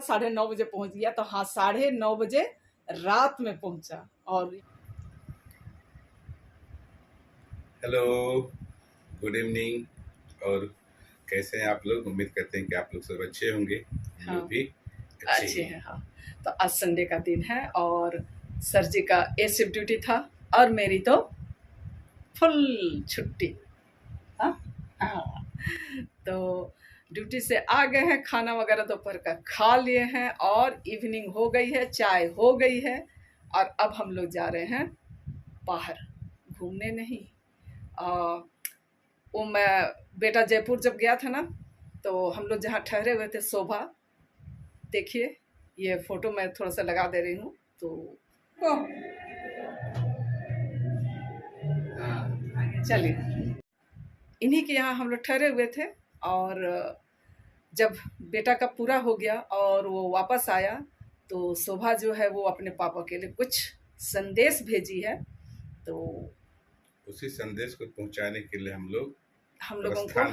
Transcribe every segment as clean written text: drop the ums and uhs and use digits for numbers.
9:30 बजे पहुंच गया, तो हाँ 9:30 बजे रात में पहुंचा। और हेलो, गुड इवनिंग। और कैसे हैं आप लोग? उम्मीद करते हैं कि आप लोग सब अच्छे होंगे। हम लोग भी अच्छे हैं। हाँ, तो आज संडे का दिन है और सर जी का ए शिफ्ट ड्यूटी था और मेरी तो फुल छुट्टी। हाँ, तो ड्यूटी से आ गए हैं, खाना वगैरह दोपहर का खा लिए हैं और इवनिंग हो गई है, चाय हो गई है और अब हम लोग जा रहे हैं बाहर घूमने। नहीं, वो मैं बेटा जयपुर जब गया था ना, तो हम लोग जहाँ ठहरे हुए थे शोभा, देखिए ये फोटो मैं थोड़ा सा लगा दे रही हूँ। तो चलिए, इन्हीं के यहाँ हम लोग ठहरे हुए थे और जब बेटा का पूरा हो गया और वो वापस आया तो शोभा जो है वो अपने पापा के लिए कुछ संदेश भेजी है। तो उसी संदेश को पहुंचाने के लिए हम लोगों को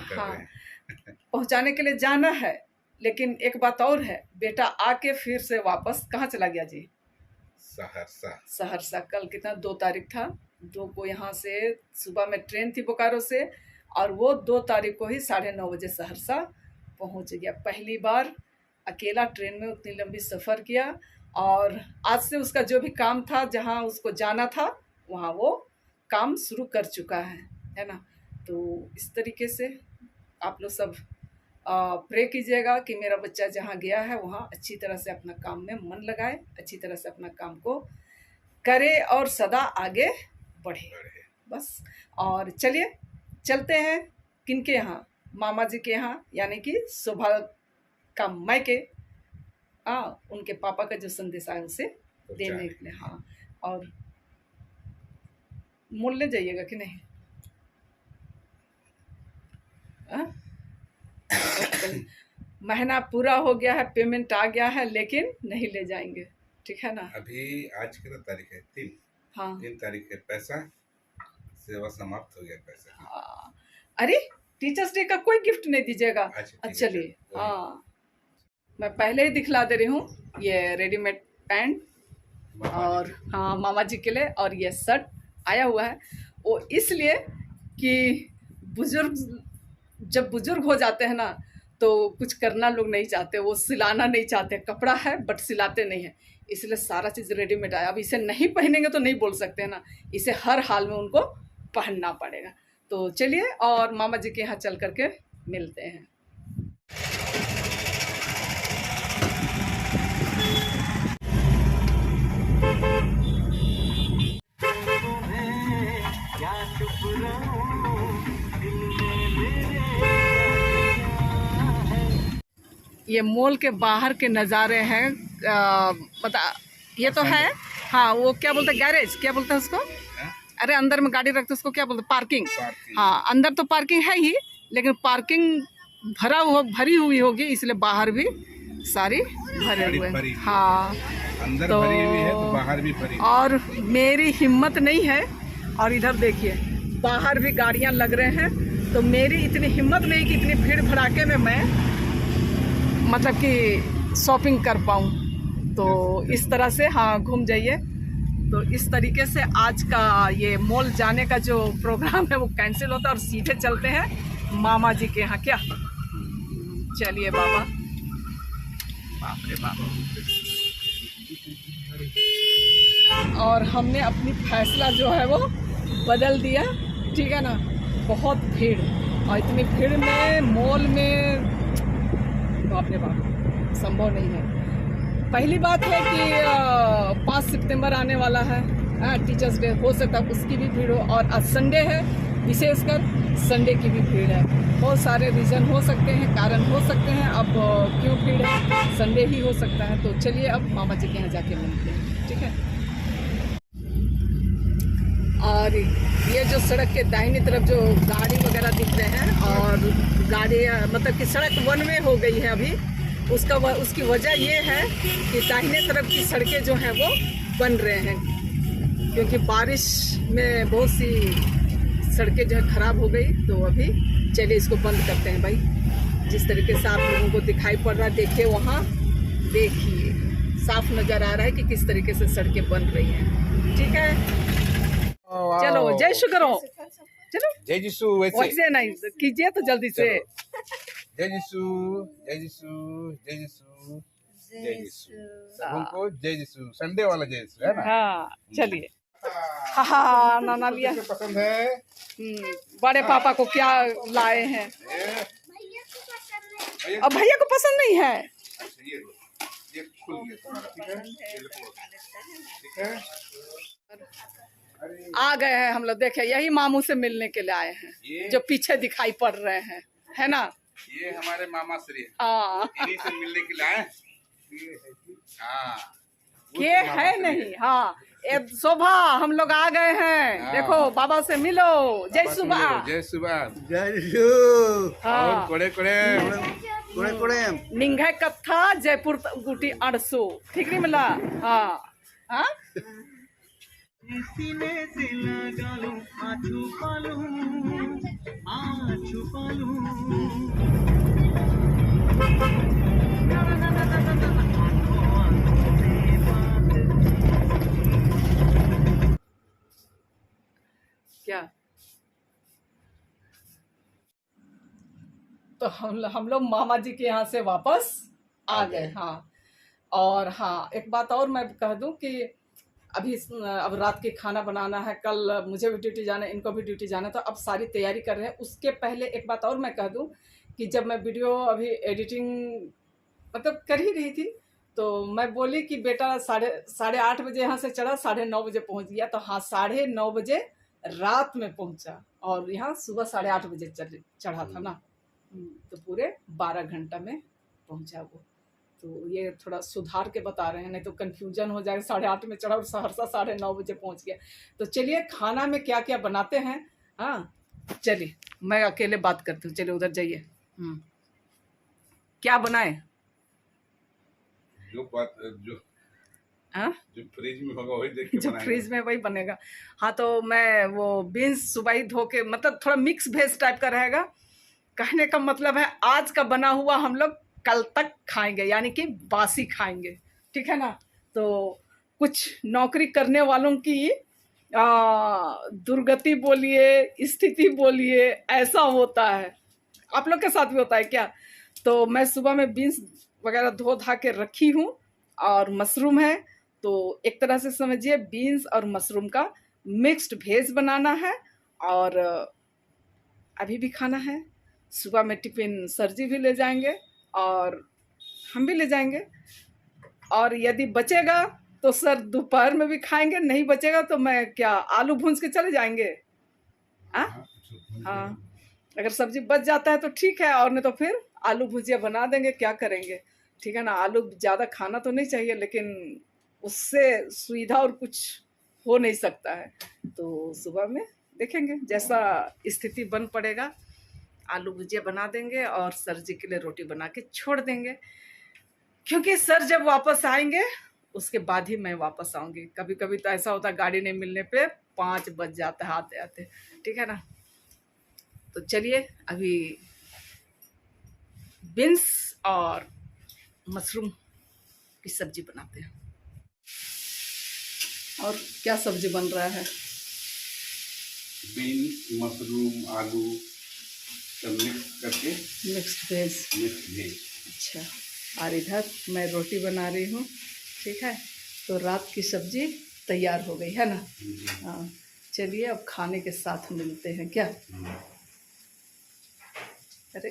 पहुंचाने के लिए जाना है। लेकिन एक बात और है, बेटा आके फिर से वापस कहाँ चला गया जी? सहरसा। कल कितना 2 तारीख था, 2 को यहाँ से सुबह में ट्रेन थी बोकारो से और वो 2 तारीख को ही 9:30 बजे सहरसा पहुँच गया। पहली बार अकेला ट्रेन में उतनी लंबी सफ़र किया और आज से उसका जो भी काम था, जहाँ उसको जाना था वहाँ वो काम शुरू कर चुका है ना। तो इस तरीके से आप लोग सब प्रे कीजिएगा कि मेरा बच्चा जहाँ गया है वहाँ अच्छी तरह से अपना काम में मन लगाए, अच्छी तरह से अपना काम को करे और सदा आगे बढ़े बस। और चलिए चलते हैं किनके यहाँ? मामा जी के यहाँ, यानी कि शोभा का मायके। उनके पापा का जो संदेश आया उसे देने के लिए। हाँ, और मोल ले जाइएगा कि नहीं? महीना पूरा हो गया है, पेमेंट आ गया है, लेकिन नहीं ले जाएंगे, ठीक है ना। अभी आज कितना तारीख है? 3। हाँ, 3 तारीख है। पैसा सेवा समाप्त हो गया। पैसा। हाँ, अरे टीचर्स डे का कोई गिफ्ट नहीं दीजिएगा? चलिए, हाँ मैं पहले ही दिखला दे रही हूँ। ये रेडीमेड पैंट और हाँ मामा जी के लिए, और ये शर्ट आया हुआ है वो इसलिए कि जब बुजुर्ग हो जाते हैं ना तो कुछ करना लोग नहीं चाहते, वो सिलाना नहीं चाहते। कपड़ा है बट सिलाते नहीं है, इसलिए सारा चीज़ रेडीमेड आया। अब इसे नहीं पहनेंगे तो नहीं बोल सकते ना, इसे हर हाल में उनको पहनना पड़ेगा। तो चलिए और मामा जी के यहाँ चल करके मिलते हैं। ये मॉल के बाहर के नज़ारे हैं। ये तो है, हाँ वो क्या बोलते हैं, गैरेज क्या बोलते हैं उसको? अरे अंदर में गाड़ी रखते उसको क्या बोलते हैं? पार्किंग। हाँ, अंदर तो पार्किंग है ही, लेकिन पार्किंग भरी हुई होगी, इसलिए बाहर भी सारी भरे हुए। हाँ, अंदर तो भरी हुई है तो बाहर भी भरी। और मेरी हिम्मत नहीं है, और इधर देखिए बाहर भी गाड़ियाँ लग रहे हैं, तो मेरी इतनी हिम्मत नहीं कि इतनी भीड़ भड़ाके में मैं मतलब कि शॉपिंग कर पाऊँ। तो इस तरह से हाँ घूम जाइए। तो इस तरीके से आज का ये मॉल जाने का जो प्रोग्राम है वो कैंसिल होता है और सीधे चलते हैं मामा जी के यहाँ। क्या चलिए बाबा, बाप रे बाप। और हमने अपनी फैसला जो है वो बदल दिया, ठीक है ना। बहुत भीड़, और इतनी भीड़ में मॉल में बाप रे बाप संभव नहीं है। पहली बात है कि 5 सितंबर आने वाला है, टीचर्स डे, हो सकता है उसकी भी भीड़ हो, और आज संडे है, विशेषकर संडे की भी भीड़ है। बहुत सारे रीज़न हो सकते हैं, कारण हो सकते हैं। अब क्यों भीड़ है, संडे ही हो सकता है। तो चलिए अब मामा जी के यहाँ जाके मिलते हैं, ठीक है। और ये जो सड़क के दाहिनी तरफ जो गाड़ी वगैरह दिख रहे हैं, और गाड़ी मतलब कि सड़क 1 वे हो गई है अभी। उसकी वजह ये है कि दाहिने तरफ की सड़कें जो हैं वो बन रहे हैं, क्योंकि बारिश में बहुत सी सड़कें जो है ख़राब हो गई। तो अभी चलिए इसको बंद करते हैं भाई। जिस तरीके से आप लोगों को दिखाई पड़ रहा है, देखिए वहाँ, देखिए साफ नजर आ रहा है कि किस तरीके से सड़कें बन रही हैं। ठीक है, चलो जय श्री करो, चलो जय यीशु। वैसे नहीं कीजिए तो जल्दी से। जय यीशु, जय यीशु, जय यीशु, जय यीशु। सबको जय यीशु। संडे वाला जय यीशु है ना। हाँ चलिए। हाँ नाना लिया। पसंद है। बड़े पापा को क्या लाए हैं? अब भैया को पसंद नहीं है। अच्छा ये खुल गया तुम्हारा, ठीक है, ठीक है। आ गए हैं हम लोग, देखे यही मामू से मिलने के लिए आए हैं जो पीछे दिखाई पड़ रहे हैं, है ना। ये हमारे मामा श्री हाँ इन्हीं से मिलने के लिए आए। हाँ ये है नहीं। हाँ ये शोभा हम लोग आ गए हैं। हाँ। देखो बाबा से मिलो। जय सुबह, जय सुबह, जय श्री। हाँ कोड़े कोड़े कोड़े कोड़े निंघे कत्था जयपुर गुटी 800 ठीक नहीं मिला। हाँ हाँ सीने से लगा लूं, आँचू पालूं, आँचू पालूं। क्या तो हम लोग मामा जी के यहाँ से वापस आ गए। हाँ और हाँ एक बात और मैं कह दूं कि अभी अब रात के खाना बनाना है, कल मुझे भी ड्यूटी जाना है, इनको भी ड्यूटी जाना है, तो अब सारी तैयारी कर रहे हैं। उसके पहले एक बात और मैं कह दूं कि जब मैं वीडियो अभी एडिटिंग मतलब कर ही रही थी तो मैं बोली कि बेटा साढ़े 8 बजे यहाँ से चढ़ा, 9:30 बजे पहुँच गया। तो हाँ 9:30 बजे रात में पहुँचा और यहाँ सुबह 8:30 बजे चढ़ा था ना। तो पूरे 12 घंटा में पहुँचा वो। तो ये थोड़ा सुधार के बता रहे हैं, नहीं तो कन्फ्यूजन हो जाएगा। 8:30 में चढ़ा और सहरसा 9:30 बजे पहुँच गया। तो चलिए खाना में क्या क्या बनाते हैं। हाँ चलिए मैं अकेले बात करती हूँ। चलिए उधर जाइए। क्या बनाए? जो हाँ जो फ्रिज में होगा वही देख के जो बनाएंगे। फ्रिज में वही बनेगा। हाँ तो मैं वो बीन्स सुबह ही धो के, मतलब थोड़ा मिक्स वेज टाइप का रहेगा। कहने का मतलब है आज का बना हुआ हम लोग कल तक खाएंगे, यानी कि बासी खाएंगे। ठीक है ना। तो कुछ नौकरी करने वालों की दुर्गति बोलिए, स्थिति बोलिए, ऐसा होता है। आप लोग के साथ भी होता है क्या? तो मैं सुबह में बीन्स वगैरह धो धा के रखी हूँ और मशरूम है। तो एक तरह से समझिए बीन्स और मशरूम का मिक्स्ड वेज बनाना है और अभी भी खाना है। सुबह में टिफिन सर जी भी ले जाएंगे और हम भी ले जाएंगे। और यदि बचेगा तो सर दोपहर में भी खाएंगे, नहीं बचेगा तो मैं क्या आलू भूंज के चले जाएंगे। हाँ अगर सब्जी बच जाता है तो ठीक है, और नहीं तो फिर आलू भुजिया बना देंगे। क्या करेंगे, ठीक है ना। आलू ज़्यादा खाना तो नहीं चाहिए, लेकिन उससे सुविधा और कुछ हो नहीं सकता है। तो सुबह में देखेंगे जैसा स्थिति बन पड़ेगा, आलू भुजिया बना देंगे और सर जी के लिए रोटी बना के छोड़ देंगे। क्योंकि सर जब वापस आएंगे उसके बाद ही मैं वापस आऊँगी। कभी कभी तो ऐसा होता है गाड़ी नहीं मिलने पे 5 बज जाता है आते आते। ठीक है ना। तो चलिए अभी बीन्स और मशरूम की सब्जी बनाते हैं। और क्या सब्जी बन रहा है? बीन्स, मशरूम, आलू सब मिक्स करके मिक्स्ड वेज। अच्छा, और इधर मैं रोटी बना रही हूँ। ठीक है, तो रात की सब्जी तैयार हो गई है ना। हाँ चलिए अब खाने के साथ मिलते हैं क्या। अरे